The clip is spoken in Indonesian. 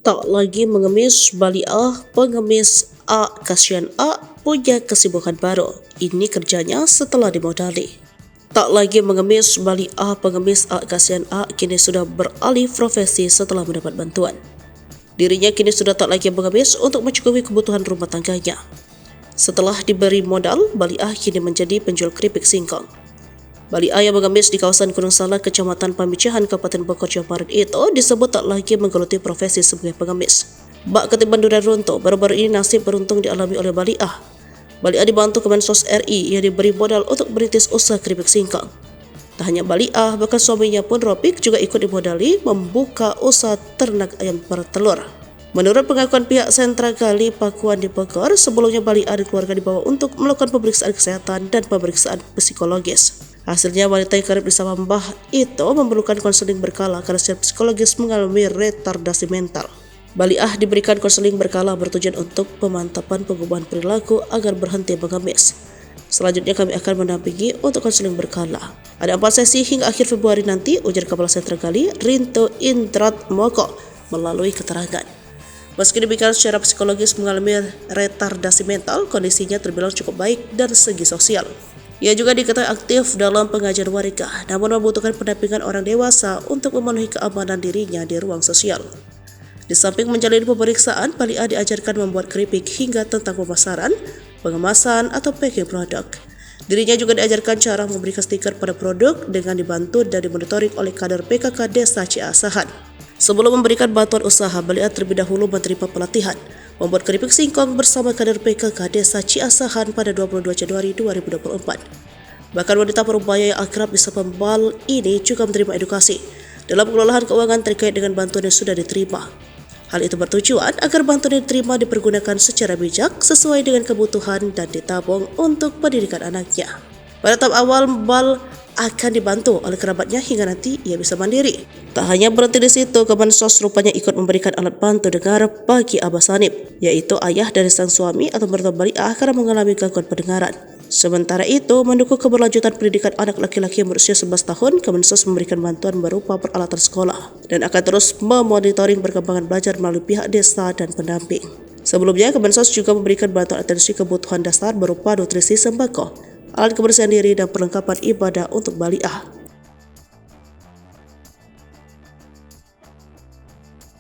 Tak lagi mengemis Bali A, pengemis A kasihan A punya kesibukan baru. Ini kerjanya setelah dimodali. Tak lagi mengemis Bali A, pengemis A kasihan A kini sudah beralih profesi setelah mendapat bantuan. Dirinya kini sudah tak lagi mengemis untuk mencukupi kebutuhan rumah tangganya. Setelah diberi modal, Bali A kini menjadi penjual keripik singkong. Bali A yang mengemis di kawasan Gunung Salak, Kecamatan Pamijahan, Kabupaten Bogor, Jawa Barat itu disebut tak lagi menggeluti profesi sebagai pengemis. Bak ketiban durian runtuh, baru-baru ini nasib beruntung dialami oleh Bali A. Bali A dibantu Kemensos RI yang diberi modal untuk merintis usaha keripik singkong. Tak hanya Bali A, bahkan suaminya pun Ropik juga ikut dimodali membuka usaha ternak ayam bertelur. Menurut pengakuan pihak Sentra Gali Pakuan di Bogor, sebelumnya Bali A dan keluarga dibawa untuk melakukan pemeriksaan kesehatan dan pemeriksaan psikologis. Hasilnya, wanita yang kerap bersama Mbah itu memerlukan konseling berkala karena secara psikologis mengalami retardasi mental. Bali A diberikan konseling berkala bertujuan untuk pemantapan perubahan perilaku agar berhenti mengemis. Selanjutnya kami akan mendampingi untuk konseling berkala. Ada 4 sesi hingga akhir Februari nanti, ujar Kepala Sentra Gali Rinto Indrat Moko melalui keterangan. Meski demikian, secara psikologis mengalami retardasi mental, kondisinya terbilang cukup baik dari segi sosial. Ia juga diketahui aktif dalam pengajar warga, namun membutuhkan pendampingan orang dewasa untuk memenuhi keamanan dirinya di ruang sosial. Di samping menjalani pemeriksaan, Bali A diajarkan membuat keripik hingga tentang pemasaran, pengemasan, atau packing produk. Dirinya juga diajarkan cara memberikan stiker pada produk dengan dibantu dan dimonitoring oleh kader PKK Desa Ciasahan. Sebelum memberikan bantuan usaha, Bali A terlebih dahulu menerima pelatihan membuat keripik singkong bersama kader PKK Desa Ciasahan pada 22 Januari 2024. Bahkan wanita berupaya yang akrab di sapa Bal ini juga menerima edukasi dalam pengelolaan keuangan terkait dengan bantuan yang sudah diterima. Hal itu bertujuan agar bantuan yang diterima dipergunakan secara bijak sesuai dengan kebutuhan dan ditabung untuk pendidikan anaknya. Pada tahap awal, Bal akan dibantu oleh kerabatnya hingga nanti ia bisa mandiri. Tak hanya berhenti di situ, Kemensos rupanya ikut memberikan alat bantu dengar bagi Abah Sanip, yaitu ayah dari sang suami atau mertua Bali A karena mengalami gangguan pendengaran. Sementara itu, mendukung keberlanjutan pendidikan anak laki-laki yang berusia 11 tahun, Kemensos memberikan bantuan berupa peralatan sekolah dan akan terus memonitoring perkembangan belajar melalui pihak desa dan pendamping. Sebelumnya, Kemensos juga memberikan bantuan atensi kebutuhan dasar berupa nutrisi sembako, alat kebersihan diri, dan perlengkapan ibadah untuk Bali A.